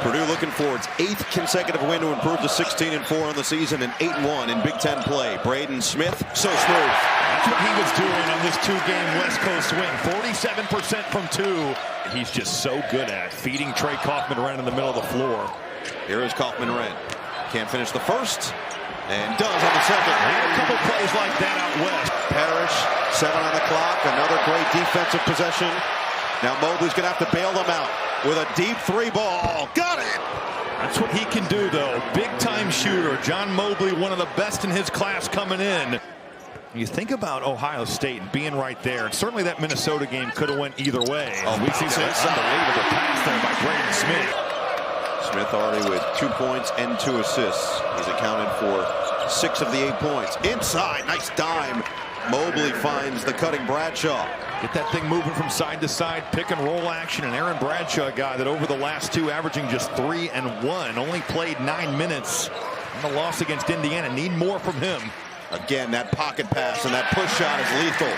Purdue looking for its 8th consecutive win to improve to 16-4 on the season and 8-1 in Big Ten play. Braden Smith, so smooth. That's what he was doing on this 2-game West Coast win. 47% from 2. He's just so good at feeding Trey Kaufman-Renn in the middle of the floor. Here is Kaufman-Renn. Can't finish the first, and does on the second. He had a couple plays like that out west. Parrish, 7 on the clock. Another great defensive possession. Now Mobley's going to have to bail them out with a deep 3 ball. Got it! That's what he can do, though. Big-time shooter. John Mobley, one of the best in his class coming in. You think about Ohio State and being right there, and certainly that Minnesota game could have went either way. Oh, we see that unbelievable pass there by Braden Smith. Smith already with 2 points and 2 assists. He's accounted for 6 of the 8 points. Inside, nice dime. Mobley finds the cutting Bradshaw. Get that thing moving from side to side, pick and roll action. And Aaron Bradshaw, a guy that over the last 2 averaging just 3 and 1, only played 9 minutes in the loss against Indiana. Need more from him. Again, that pocket pass and that push shot is lethal.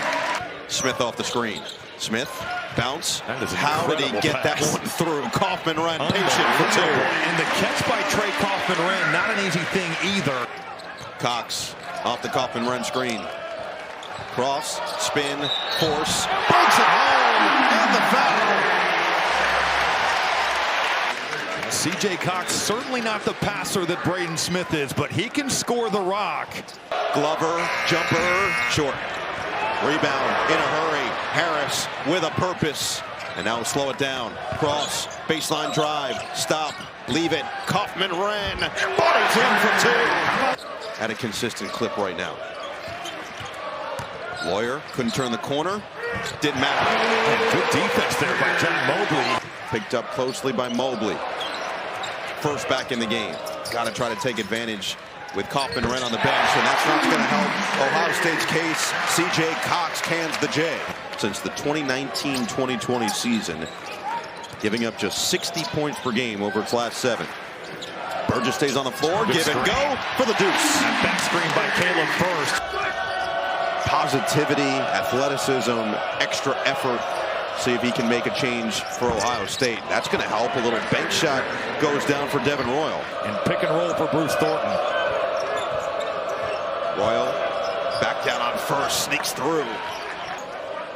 Smith off the screen. Smith, bounce. How did he get that one through? Kaufman-Renn patient for 2. And the catch by Trey Kaufman-Renn, not an easy thing either. Cox off the Kaufman-Renn screen. Cross, spin, force, banks it home, and the foul. C.J. Cox certainly not the passer that Braden Smith is, but he can score the rock. Glover, jumper, short. Rebound in a hurry. Harris with a purpose. And now slow it down. Cross, baseline drive, stop, leave it. Kaufman-Renn bodies in for 2. At a consistent clip right now. Lawyer couldn't turn the corner. Didn't matter. And good defense there by John Mobley. Picked up closely by Mobley. First back in the game. Got to try to take advantage with Kaufman-Renn on the bench, and that's not going to help Ohio State's case. C.J. Cox cans the J. Since the 2019-2020 season, giving up just 60 points per game over its last 7. Burgess stays on the floor. Good Give screen. and go for the deuce. That back screen by Caleb first. Positivity, athleticism, extra effort. See if he can make a change for Ohio State. That's going to help. A little bench shot goes down for Devin Royal. And pick and roll for Bruce Thornton. Royal back down on first, sneaks through.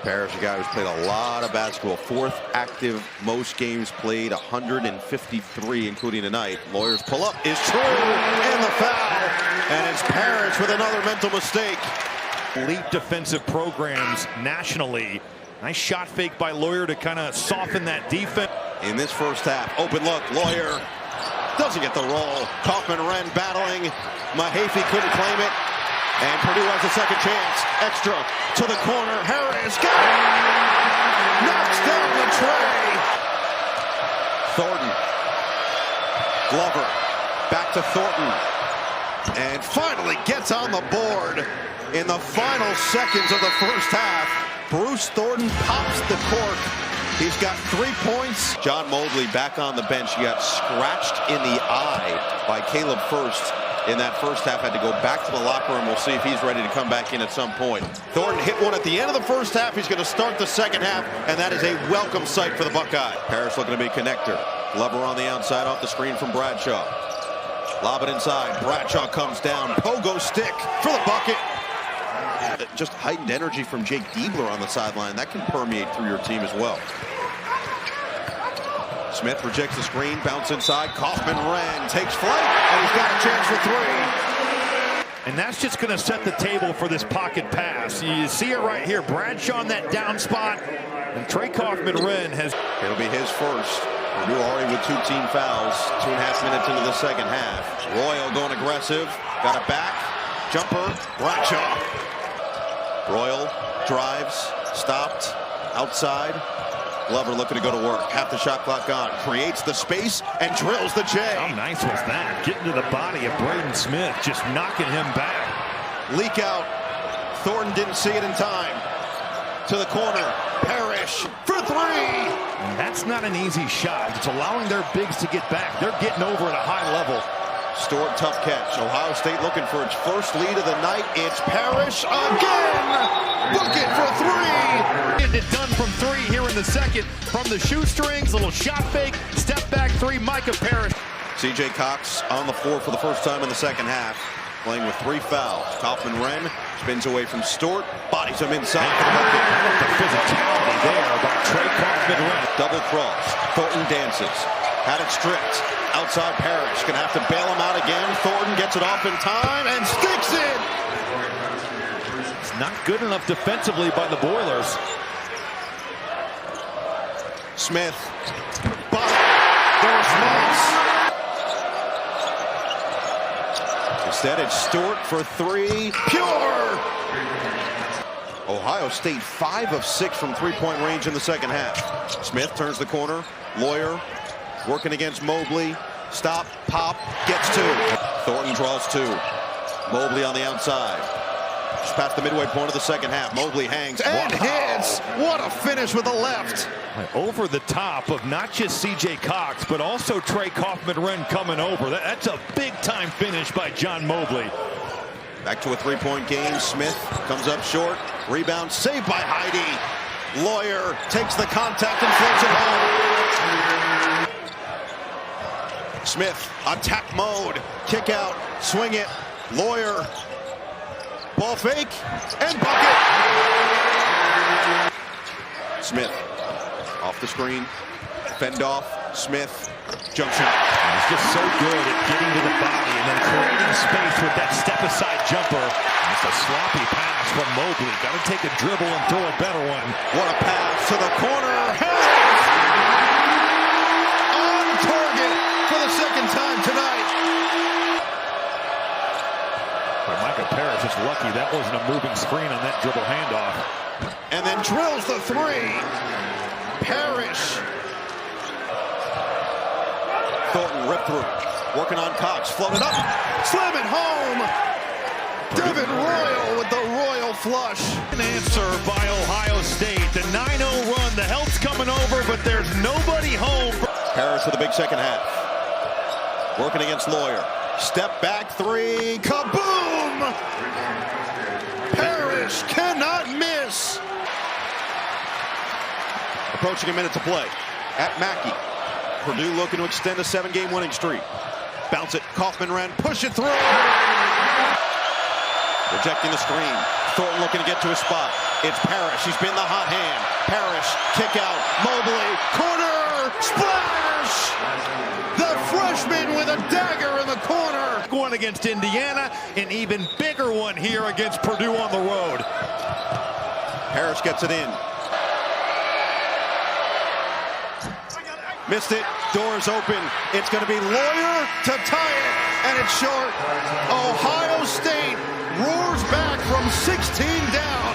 Parrish, a guy who's played a lot of basketball. 4th active, most games played, 153, including tonight. Lawyer's pull up is true, and the foul. And it's Parrish with another mental mistake. Elite defensive programs nationally. Nice shot fake by Lawyer to kind of soften that defense. In this first half, open look, Lawyer doesn't get the roll. Kaufman-Renn battling. Mahaffey couldn't claim it. And Purdue has a second chance. Extra to the corner. Harris got it! Knocks down the tray. Thornton. Glover. Back to Thornton. And finally gets on the board in the final seconds of the first half. Bruce Thornton pops the cork. He's got 3 points. John Mobley back on the bench. He got scratched in the eye by Caleb First in that first half. Had to go back to the locker room. We'll see if he's ready to come back in at some point. Thornton hit one at the end of the first half. He's going to start the second half, and that is a welcome sight for the Buckeye. Parrish looking to be connector. Glover on the outside off the screen from Bradshaw. Lob it inside. Bradshaw comes down. Pogo stick for the bucket. Just heightened energy from Jake Diebler on the sideline. That can permeate through your team as well. Smith rejects the screen, bounce inside. Kaufman-Renn takes flight, and he's got a chance for 3. And that's just going to set the table for this pocket pass. You see it right here. Bradshaw on that down spot. And Trey Kaufman-Renn has... It'll be his first. Purdue already with 2 team fouls. 2.5 minutes into the second half. Royal going aggressive. Got it back. Jumper. Bradshaw. Royal drives, stopped, outside. Glover looking to go to work. Half the shot clock gone. Creates the space and drills the J. How nice was that? Getting to the body of Braden Smith, just knocking him back. Leak out. Thornton didn't see it in time. To the corner. Parrish for 3. And that's not an easy shot. It's allowing their bigs to get back. They're getting over at a high level. Stewart, tough catch. Ohio State looking for its first lead of the night. It's Parrish again. Book it for three. Getting it done from three here in the second. From the shoestrings, little shot fake, step back three, Micah Parrish. C.J. Cox on the floor for the first time in the second half, playing with 3 fouls. Kaufman-Renn spins away from Stewart, bodies him inside for the bucket. The physicality there by Trey Kaufman-Renn. Double cross. Thornton dances. Had it stripped. Outside Parrish. Gonna have to bail him out again. Thornton gets it off in time and sticks it. It's not good enough defensively by the Boilers. Smith. The response. Instead, it's Stewart for three. Pure! Ohio State 5 of 6 from three-point range in the second half. Smith turns the corner. Lawyer working against Mobley. Stop, pop, gets 2. Thornton draws 2. Mobley on the outside. Just past the midway point of the second half. Mobley hangs and hits. What a finish with the left. Over the top of not just C.J. Cox, but also Trey Kaufman-Renn coming over. That's a big-time finish by John Mobley. Back to a three-point game. Smith comes up short. Rebound saved by Heide. Lawyer takes the contact and floats it home. Smith, attack mode. Kick out, swing it. Lawyer. Ball fake and bucket. Smith off the screen. Fend off. Smith. Jump shot. He's just so good at getting to the body and then creating space with that step-aside jumper. It's a sloppy pass from Mobley. Got to take a dribble and throw a better one. What a pass to the corner. Harris! On target for the second time tonight. But Micah Parrish is lucky that wasn't a moving screen on that dribble handoff. And then drills the three. Parrish. Thornton ripped through. Working on Cox. Floated up. Slam it home. Devin Royal with the Royal flush. An answer by Ohio State. The 9-0 run. The help's coming over, but there's nobody home. Parrish for the big second half. Working against Lawyer. Step back three. Kaboom! Parrish cannot miss. Approaching a minute to play. At Mackey. Purdue looking to extend a 7-game winning streak. Bounce it. Kaufman-Renn. Push it through. Rejecting the screen. Thornton looking to get to his spot. It's Parrish. He's been the hot hand. Parrish. Kick out. Mobley. Corner. Splash! The freshman with a dagger in the corner. One against Indiana. An even bigger one here against Purdue on the road. Parrish gets it in. Missed it. Doors open. It's going to be Lawyer to tie it. And it's short. Ohio State roars back from 16 down.